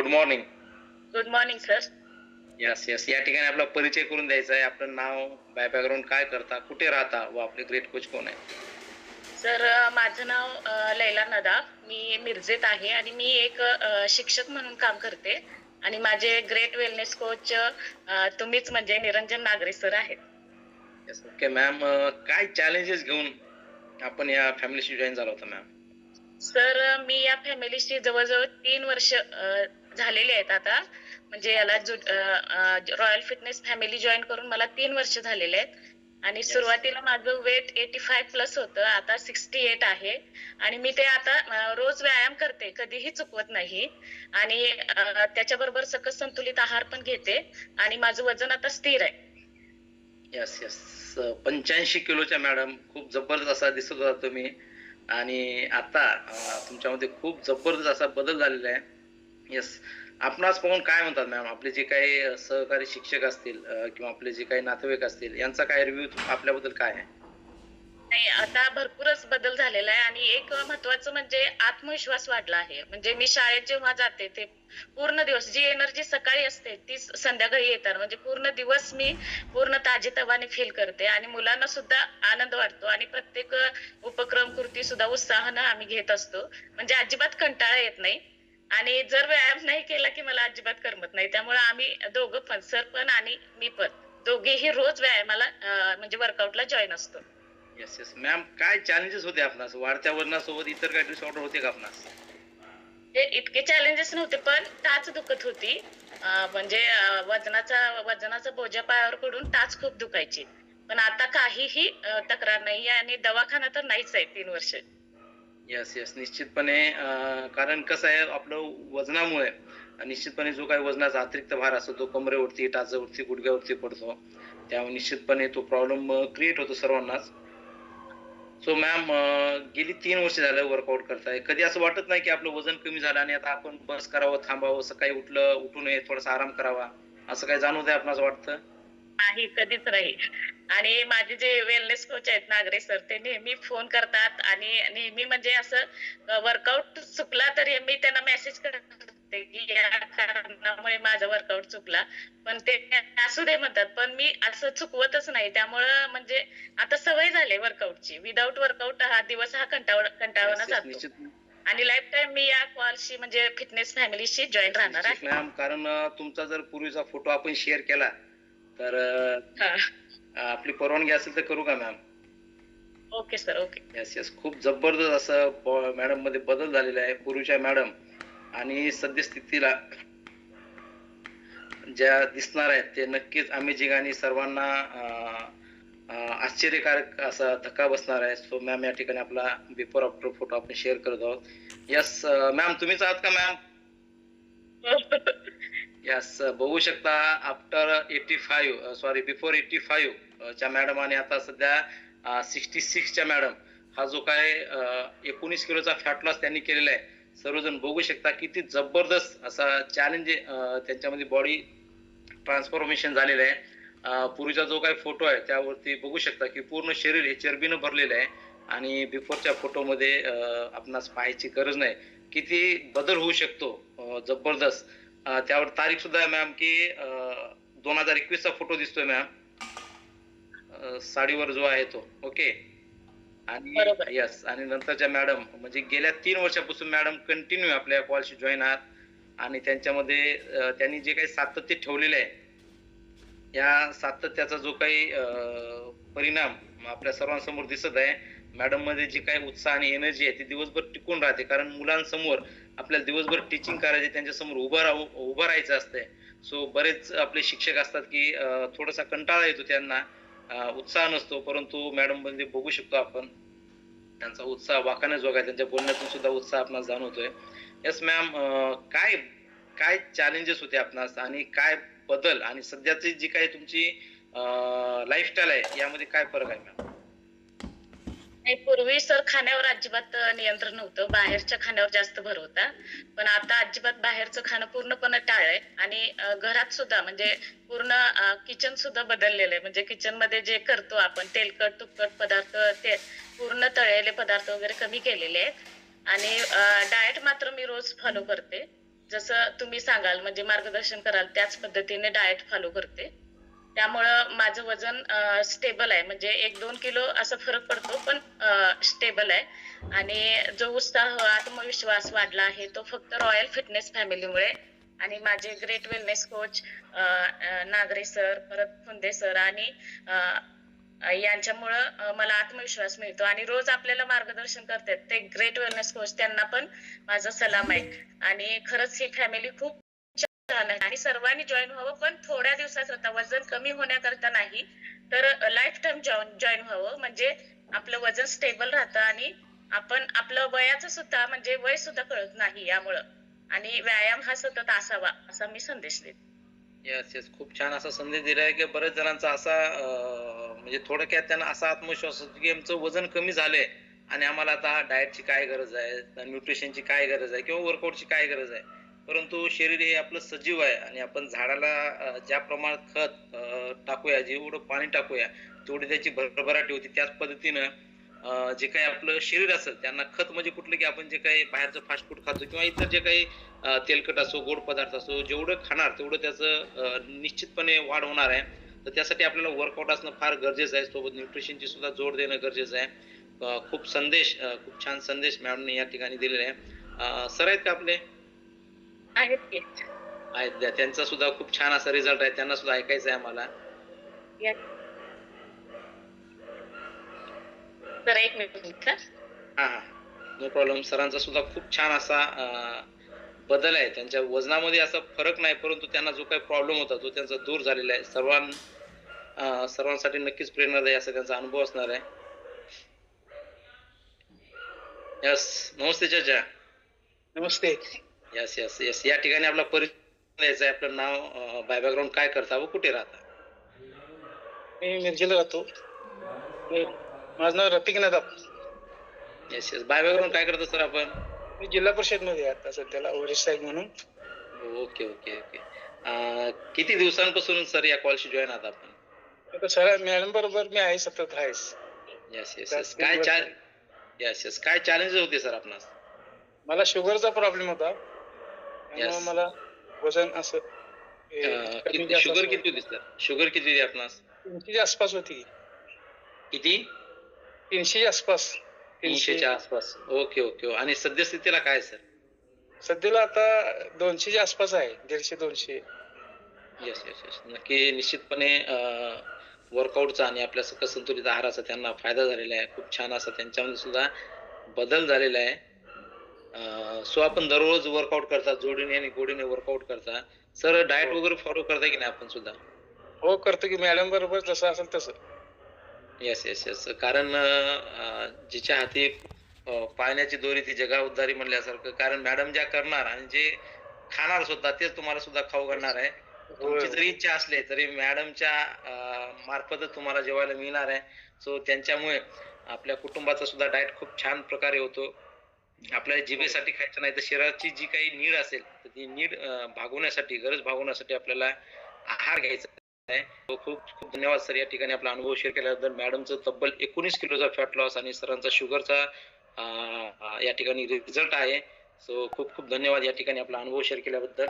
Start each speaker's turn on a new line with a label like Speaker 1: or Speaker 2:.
Speaker 1: Good morning.
Speaker 2: Good morning sir.
Speaker 1: Yes, yes. या ठिकाणी आपला परिचय करून द्यायचा आहे. आपलं नाव, बॅकग्राऊंड काय करता, कुठे राहता व आपले ग्रेट कोच कोण आहे?
Speaker 2: सर माझं नाव लैला नदाफ. मी मिरजेत आहे आणि मी एक शिक्षक म्हणून काम करते आणि माझे ग्रेट वेलनेस कोच तुम्हीच म्हणजे निरंजन नागरे सर आहेत.
Speaker 1: येस. Okay ma'am. काय चॅलेंजेस घेऊन आपण या फॅमिलीशी जॉइन झाला होता मॅम?
Speaker 2: सर मी या फॅमिलीशी जवळ-जवळ 3 वर्ष झालेली आहेत आता. म्हणजे याला रॉयल फिटनेस फॅमिली जॉइन करून मला 3 वर्ष झालेले आहेत. आणि
Speaker 1: Yes.
Speaker 2: सुरुवातीला माझं वेट 85 प्लस होतं. आता 68 आहे. आणि मी ते आता रोज व्यायाम करते. कधीही चुकवत नाही. आणि त्याच्याबरोबर सकस संतुलित आहार पण घेते आणि माझं वजन आता स्थिर आहे.
Speaker 1: Yes, yes. 85 किलोच्या मॅडम खूप जबरदस्त असा दिसत होता तुम्ही आणि आता तुमच्यामध्ये खूप जबरदस्त असा बदल झालेला आहे. येस. आपणास पाहून काय म्हणतात मॅम? आपले जे काही सहकारी शिक्षक असतील किंवा आपले जे काही नातेवाईक असतील यांचा काय रिव्ह्यू आपल्याबद्दल काय आहे?
Speaker 2: नाही, आता भरपूरच बदल झालेला आहे आणि एक महत्त्वाचं म्हणजे आत्मविश्वास वाढला आहे. म्हणजे मी शाळेत जेव्हा जाते ते पूर्ण दिवस जी एनर्जी सकाळी असते ती संध्याकाळी येताना म्हणजे पूर्ण दिवस मी पूर्ण ताजेतवाने फील करते आणि मुलांना सुद्धा आनंद वाटतो आणि प्रत्येक उपक्रम कृती सुद्धा उत्साहानं आम्ही घेत असतो. म्हणजे अजिबात कंटाळा येत नाही. आणि जर व्यायाम नाही केला की मला अजिबात करमत नाही. त्यामुळे आम्ही दोघं पण सर पण आणि मी पण दोघेही रोज व्यायामाला म्हणजे वर्कआउटला जॉइन असतो.
Speaker 1: Yes, yes. मॅम काय चॅलेंजेस होते आपणास? वाढत्या वजनासोबत इतर काही डिसऑर्डर होते का आपणास?
Speaker 2: ते इतके चॅलेंजेस नव्हते, पण टाच दुखत होती. म्हणजे वजनाचा बोजा पायावर पडून टाच खूप दुखायची. पण आता काहीही तक्रार नाही आणि दवाखाना तर नाहीच आहे 3 वर्ष.
Speaker 1: Yes, yes. निश्चितपणे कारण कसं आहे आपलं वजनामुळे निश्चितपणे जो काही वजनाचा अतिरिक्त भार असतो तो कमरेवरती, टाचावरती, गुडघ्यावरती पडतो. त्यामुळे निश्चितपणे तो प्रॉब्लेम क्रिएट होतो सर्वांनाच. सो मॅम गेली 3 वर्ष झालं वर्कआउट करताय. कधी असं वाटत नाही की आपलं वजन कमी झालं आणि आता आपण बस करावं, थांबावं, सकाळी उठू नये, थोडासा आराम करावा, असं काही जाणवतंय आपणास वाटतं?
Speaker 2: नाही, कधीच नाही. आणि माझे जे वेलनेस कोच आहेत नागरे सर, ते नेहमी फोन करतात आणि नेहमी म्हणजे असं वर्कआउट चुकला तरी मी त्यांना मेसेज करते, की या कारणामुळे माझा वर्कआउट चुकला. पण ते असू दे म्हणतात. पण मी असं चुकवतच नाही. त्यामुळं म्हणजे आता सवय झाली वर्कआउटची. विदाऊट वर्कआउट हा दिवस हा कंटाळवाणा
Speaker 1: येस, येस.
Speaker 2: जातो.
Speaker 1: निश्चित
Speaker 2: आणि लाईफटाईम मी या कॉलशी म्हणजे फिटनेस फॅमिलीशी जॉइन
Speaker 1: येस,
Speaker 2: राहणार
Speaker 1: निश्चित
Speaker 2: आहे.
Speaker 1: मॅम. कारण तुमचा जर पूर्वीचा फोटो आपण शेअर केला, तर
Speaker 2: हां.
Speaker 1: आपली परवानगी असेल तर करू का ma'am?
Speaker 2: Okay sir, okay.
Speaker 1: Yes, yes. खूप जबरदस्त असं मॅडममध्ये बदल झालेला आहे. पूर्वीच्या मॅडम आणि सद्यस्थितीला ज्या दिसणार आहेत, ते नक्कीच अमेझिंग आणि सर्वांना आश्चर्यकारक असा धक्का बसणार आहे. सो मॅम या ठिकाणी आपला बिफोर आफ्टर फोटो आपण शेअर करत आहोत. येस मॅम तुम्हीच आहात का मॅम? येस. बघू शकता आफ्टर 85 सॉरी बिफोर 85 च्या मॅडम आणि आता सध्या 66 च्या मॅडम हा जो काय 19 किलोचा फॅट लॉस त्यांनी केलेला आहे. सर्वजण बघू शकता किती जबरदस्त असा चॅलेंज त्यांच्यामध्ये बॉडी ट्रान्सफॉर्मेशन झालेलं आहे. पूर्वीचा जो काही फोटो आहे त्यावरती बघू शकता की पूर्ण शरीर हे चरबीनं भरलेलं आहे आणि बिफोरच्या फोटोमध्ये आपणास पाहायची गरज नाही. किती बदल होऊ शकतो जबरदस्त. त्यावर तारीख सुद्धा आहे मॅम की 2021 चा फोटो दिसतोय मॅम. साडीवर जो आहे तो. ओके. आणि
Speaker 2: बरोबर.
Speaker 1: येस आणि नंतरच्या मॅडम म्हणजे गेल्या 3 वर्षापासून मॅडम कंटिन्यू आपल्या कॉलशी जॉइन आहात आणि त्यांच्यामध्ये त्यांनी जे काही सातत्य ठेवलेलं आहे, या सातत्याचा जो काही परिणाम आपल्या सर्वांसमोर दिसत आहे. मॅडममध्ये जी काही उत्साह आणि एनर्जी आहे ती दिवसभर टिकून राहते. कारण मुलांसमोर आपल्याला दिवसभर टीचिंग करायची, त्यांच्यासमोर उभं राहायचं असतंय. सो बरेच आपले शिक्षक असतात की थोडासा कंटाळा येतो त्यांना, उत्साह नसतो. परंतु मॅडममध्ये बघू शकतो आपण त्यांचा उत्साह वाखाणण्याजोगा आहे. त्यांच्या बोलण्यातून सुद्धा उत्साह आपणास जाणवतोय. Yes ma'am. काय काय चॅलेंजेस होते आपणास आणि काय बदल आणि सध्याची जी काही तुमची लाईफस्टाईल आहे यामध्ये काय फरक आहे मॅम?
Speaker 2: नाही, पूर्वी सर खाण्यावर अजिबात नियंत्रण नव्हतं. बाहेरच्या खाण्यावर जास्त भर होता. पण आता अजिबात बाहेरचं खाणं पूर्णपणे टाळलंय आणि घरात सुद्धा म्हणजे पूर्ण किचन सुद्धा बदललेलं आहे. म्हणजे किचनमध्ये जे करतो आपण तेलकट, तुपकट पदार्थ ते पूर्ण तळलेले पदार्थ वगैरे कमी केलेले आहेत. आणि डाएट मात्र मी रोज फॉलो करते. जसं तुम्ही सांगाल म्हणजे मार्गदर्शन कराल त्याच पद्धतीने डाएट फॉलो करते. त्यामुळं माझं वजन स्टेबल आहे. म्हणजे 1-2 किलो असा फरक पडतो, पण स्टेबल आहे. आणि जो उत्साह, आत्मविश्वास वाढला आहे, तो फक्त रॉयल फिटनेस फॅमिलीमुळे आणि माझे great wellness coach Nagre sir, परत फुंदे सर आणि अ, अ, यांच्यामुळं मला आत्मविश्वास मिळतो आणि रोज आपल्याला मार्गदर्शन करतात ते ग्रेट वेलनेस कोच, त्यांना पण माझा सलाम आहे. आणि खरंच ही फॅमिली खूप छान आहे आणि सर्वांनी जॉईन व्हावं, पण थोड्या दिवसाकरता, वजन कमी होण्याकरता नाही, तर लाईफ टाईम जॉईन व्हावं. म्हणजे आपलं वजन स्टेबल राहतं आणि आपण आपलं वयाचं सुद्धा म्हणजे वय सुद्धा कळत नाही यामुळं. आणि व्यायाम हा सतत असावा असा मी संदेश देते.
Speaker 1: Yes, yes. खूप छान असा संदेश दिलाय, की बऱ्याच जणांचा असा म्हणजे थोडक्यात त्यांना असा आत्मविश्वास असतो, की आमचं वजन कमी झालंय आणि आम्हाला आता डाएटची काय गरज आहे, न्यूट्रिशनची काय गरज आहे किंवा वर्कआउटची काय गरज आहे. परंतु शरीर हे आपलं सजीव आहे आणि आपण झाडाला ज्या प्रमाणात खत टाकूया, जेवढं पाणी टाकूया, तेवढी त्याची भरभराटी होती. त्याच पद्धतीनं जे काही आपलं शरीर असेल त्यांना खत म्हणजे कुठलं, की आपण जे काही बाहेरचं फास्ट फूड खातो किंवा इतर जे काही तेलकट असो, गोड पदार्थ असो, जेवढं खाणार तेवढं त्याचं निश्चितपणे वाढ होणार आहे. तर त्यासाठी आपल्याला वर्कआउट असणं फार गरजेचं आहे. सोबत न्यूट्रिशनची सुद्धा जोड देणं गरजेचं आहे. खूप छान संदेश मॅडमने या ठिकाणी दिलेला आहे. सर आहेत का आपले?
Speaker 2: आहेत की.
Speaker 1: आहेत द्या. त्यांचा सुद्धा खूप छान असा रिझल्ट आहे. त्यांना सुद्धा ऐकायचं आहे आम्हाला.
Speaker 2: या- तर एक मिनिट हा.
Speaker 1: हां, हां. No problem. सरांचा सुद्धा खूप छान असा बदल आहे. त्यांच्या वजनामध्ये असा फरक नाही, परंतु त्यांना जो काही प्रॉब्लेम होता, तो त्यांचा दूर झालेला आहे. सर्वांसाठी नक्कीच प्रेरणादायी असा त्यांचा अनुभव असणार आहे. येस. नमस्ते चाचा.
Speaker 3: नमस्ते.
Speaker 1: Yes, yes, yes. या ठिकाणी आपला परिचय द्यायचा आहे. आपलं नाव, बाय बॅकग्राऊंड काय करता व कुठे राहता?
Speaker 3: मी मिरजेला राहतो. मी माझं नाव Rafiq Nadab.
Speaker 1: Yes, yes. By background काय करता सर आपण?
Speaker 3: मी जिल्हा परिषदमध्ये आहे आता सध्याला वरिष्ठ साहेब म्हणून.
Speaker 1: Okay, okay, okay. किती दिवसांपासून सर या कॉलशी जॉइन आहात आपण?
Speaker 3: आता सर मॅडम बरोबर मी आहे, सतत आहेच.
Speaker 1: Yes, yes, yes.
Speaker 3: त्यात 1 वर्ष आहे.
Speaker 1: Yes, yes. काय चॅलेंजेस होते सर आपणास?
Speaker 3: मला शुगरचा प्रॉब्लेम होता. त्यामुळे
Speaker 1: येस.
Speaker 3: मला वजन असं कमी जास्त
Speaker 1: शुगर
Speaker 3: असं
Speaker 1: किती होती सर? शुगर किती होती आपणास?
Speaker 3: 300च्या आसपास होती.
Speaker 1: किती?
Speaker 3: 300च्या आसपास.
Speaker 1: 300च्या आसपास. Okay, okay. आणि सद्यस्थितीला काय आहे सर?
Speaker 3: सध्याला आता 200च्या आसपास आहे. 150-200.
Speaker 1: Yes, yes, yes. नक्की निश्चितपणे वर्कआउटचा आणि आपल्या संतुलित आहाराचा त्यांना फायदा झालेला आहे. खूप छान असा त्यांच्यामध्ये सुद्धा बदल झालेला आहे. सो आपण दररोज वर्कआउट करता, जोडीने आणि गोडीने वर्कआउट करता. सर डाएट
Speaker 3: हो.
Speaker 1: वगैरे फॉलो करता की नाही आपण सुद्धा?
Speaker 3: हो, करतो की मॅडम बरोबर जसं असेल तसं.
Speaker 1: Yes, yes, yes. कारण जिच्या हाती पाळण्याची दोरी ती जगा उद्धारी म्हणल्यासारखं. कारण मॅडम ज्या करणार आणि जे खाणार सुद्धा तेच तुम्हाला सुद्धा खाऊ घालणार आहे.
Speaker 3: होय,
Speaker 1: तुमची जरी इच्छा असली तरी मॅडमच्या मार्फतच तुम्हाला जेवायला मिळणार आहे. सो त्यांच्यामुळे आपल्या कुटुंबाचा सुद्धा डाएट खूप छान प्रकारे होतो. आपल्याला जिभेसाठी खायचं नाही तर शरीराची जी काही नीड असेल तर ती नीड भागवण्यासाठी, गरज भागवण्यासाठी आपल्याला आहार घ्यायचा आहे. खूप खूप धन्यवाद सर या ठिकाणी आपला अनुभव शेअर केल्याबद्दल. मॅडमचं तब्बल 19 किलोचा फॅट लॉस आणि सरांचा शुगरचा या ठिकाणी रिझल्ट आहे. सो खूप खूप धन्यवाद या ठिकाणी आपला अनुभव शेअर केल्याबद्दल.